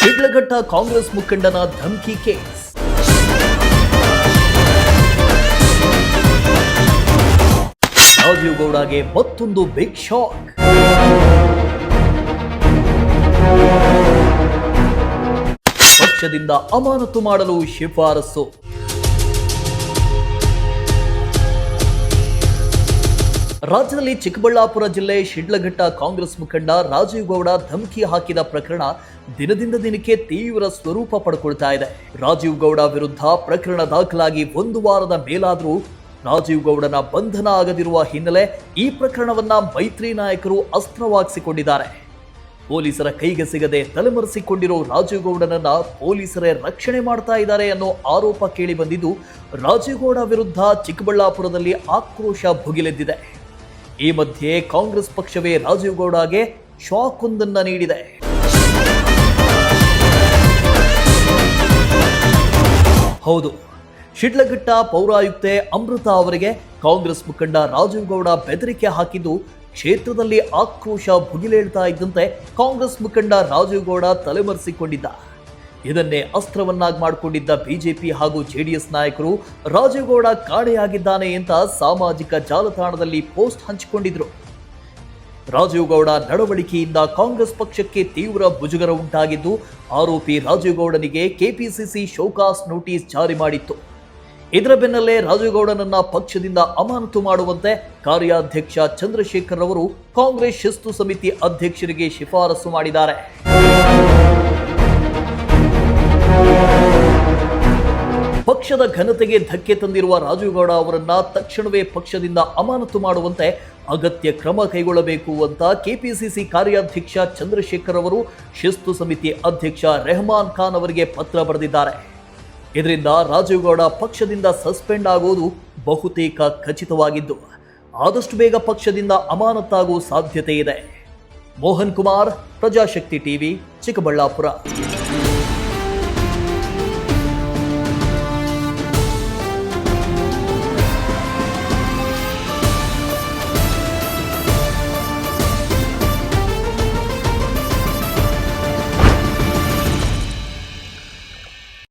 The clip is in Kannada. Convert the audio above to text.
ಶಿಡ್ಲಘಟ್ಟ ಕಾಂಗ್ರೆಸ್ ಮುಖಂಡನ ಧಮಕಿ ಕೇಸ್. ರಾಜೀವ್ ಗೌಡಗೆ ಮತ್ತೊಂದು ಬಿಗ್ ಶಾಕ್. ಪಕ್ಷದಿಂದ ಅಮಾನತು ಮಾಡಲು ಶಿಫಾರಸು. ರಾಜ್ಯದಲ್ಲಿ ಚಿಕ್ಕಬಳ್ಳಾಪುರ ಜಿಲ್ಲೆ ಶಿಡ್ಲಘಟ್ಟ ಕಾಂಗ್ರೆಸ್ ಮುಖಂಡ ರಾಜೀವ್ ಗೌಡ ಧಮಕಿ ಹಾಕಿದ ಪ್ರಕರಣ ದಿನದಿಂದ ದಿನಕ್ಕೆ ತೀವ್ರ ಸ್ವರೂಪ ಪಡ್ಕೊಳ್ತಾ ಇದೆ. ರಾಜೀವ್ ಗೌಡ ವಿರುದ್ಧ ಪ್ರಕರಣ ದಾಖಲಾಗಿ 1 ವಾರದ ಮೇಲಾದರೂ ರಾಜೀವ್ ಗೌಡನ ಬಂಧನ ಆಗದಿರುವ ಹಿನ್ನೆಲೆ ಈ ಪ್ರಕರಣವನ್ನ ಮೈತ್ರಿ ನಾಯಕರು ಅಸ್ತ್ರವಾಗಿಸಿಕೊಂಡಿದ್ದಾರೆ. ಪೊಲೀಸರ ಕೈಗೆ ಸಿಗದೆ ತಲೆಮರೆಸಿಕೊಂಡಿರೋ ರಾಜೀವ್ ಗೌಡನನ್ನ ಪೊಲೀಸರೇ ರಕ್ಷಣೆ ಮಾಡ್ತಾ ಇದ್ದಾರೆ ಅನ್ನೋ ಆರೋಪ ಕೇಳಿ ಬಂದಿದ್ದು, ರಾಜೀವ್ ಗೌಡ ವಿರುದ್ಧ ಚಿಕ್ಕಬಳ್ಳಾಪುರದಲ್ಲಿ ಆಕ್ರೋಶ ಭುಗಿಲೆದ್ದಿದೆ. ಈ ಮಧ್ಯೆ ಕಾಂಗ್ರೆಸ್ ಪಕ್ಷವೇ ರಾಜೀವ್ ಗೌಡಗೆ ಶಾಕ್ ಒಂದನ್ನ ನೀಡಿದೆ. ಹೌದು, ಶಿಡ್ಲಘಟ್ಟ ಪೌರಾಯುಕ್ತೆ ಅಮೃತ ಅವರಿಗೆ ಕಾಂಗ್ರೆಸ್ ಮುಖಂಡ ರಾಜೀವ್ ಗೌಡ ಬೆದರಿಕೆ ಹಾಕಿದ್ದು ಕ್ಷೇತ್ರದಲ್ಲಿ ಆಕ್ರೋಶ ಭುಗಿಲೇಳ್ತಾ ಇದ್ದಂತೆ ಕಾಂಗ್ರೆಸ್ ಮುಖಂಡ ರಾಜೀವ್ ಗೌಡ ತಲೆಮರೆಸಿಕೊಂಡಿದ್ದ. ಇದನ್ನೇ ಅಸ್ತ್ರವನ್ನಾಗಿ ಮಾಡಿಕೊಂಡಿದ್ದ ಬಿಜೆಪಿ ಹಾಗೂ ಜೆಡಿಎಸ್ ನಾಯಕರು ರಾಜೀವ್ ಗೌಡ ಕಾಣೆಯಾಗಿದ್ದಾನೆ ಅಂತ ಸಾಮಾಜಿಕ ಜಾಲತಾಣದಲ್ಲಿ ಪೋಸ್ಟ್ ಹಂಚಿಕೊಂಡಿದ್ರು. ರಾಜೀವ್ ಗೌಡ ನಡವಳಿಕೆಯಿಂದ ಕಾಂಗ್ರೆಸ್ ಪಕ್ಷಕ್ಕೆ ತೀವ್ರ ಮುಜುಗರ ಉಂಟಾಗಿದ್ದು, ಆರೋಪಿ ರಾಜೀವ್ ಗೌಡನಿಗೆ ಕೆಪಿಸಿಸಿ ಶೋಕಾಸ್ ನೋಟಿಸ್ ಜಾರಿ ಮಾಡಿತ್ತು. ಇದರ ಬೆನ್ನಲ್ಲೇ ರಾಜೀವ್ ಗೌಡನನ್ನ ಪಕ್ಷದಿಂದ ಅಮಾನತು ಮಾಡುವಂತೆ ಕಾರ್ಯಾಧ್ಯಕ್ಷ ಚಂದ್ರಶೇಖರ್ ಅವರು ಕಾಂಗ್ರೆಸ್ ಶಿಸ್ತು ಸಮಿತಿ ಅಧ್ಯಕ್ಷರಿಗೆ ಶಿಫಾರಸು ಮಾಡಿದ್ದಾರೆ. ಪಕ್ಷದ ಘನತೆಗೆ ಧಕ್ಕೆ ತಂದಿರುವ ರಾಜೀವ್ ಗೌಡ ಅವರನ್ನ ತಕ್ಷಣವೇ ಪಕ್ಷದಿಂದ ಅಮಾನತು ಮಾಡುವಂತೆ ಅಗತ್ಯ ಕ್ರಮ ಕೈಗೊಳ್ಳಬೇಕು ಅಂತ ಕೆಪಿಸಿಸಿ ಕಾರ್ಯಾಧ್ಯಕ್ಷ ಚಂದ್ರಶೇಖರ್ ಅವರು ಶಿಸ್ತು ಸಮಿತಿ ಅಧ್ಯಕ್ಷ ರೆಹಮಾನ್ ಖಾನ್ ಅವರಿಗೆ ಪತ್ರ ಬರೆದಿದ್ದಾರೆ. ಇದರಿಂದ ರಾಜೀವ್ ಗೌಡ ಪಕ್ಷದಿಂದ ಸಸ್ಪೆಂಡ್ ಆಗುವುದು ಬಹುತೇಕ ಖಚಿತವಾಗಿದ್ದು, ಆದಷ್ಟು ಬೇಗ ಪಕ್ಷದಿಂದ ಅಮಾನತಾಗುವ ಸಾಧ್ಯತೆ ಇದೆ. ಮೋಹನ್ ಕುಮಾರ್, ಪ್ರಜಾಶಕ್ತಿ ಟಿವಿ, ಚಿಕ್ಕಬಳ್ಳಾಪುರ.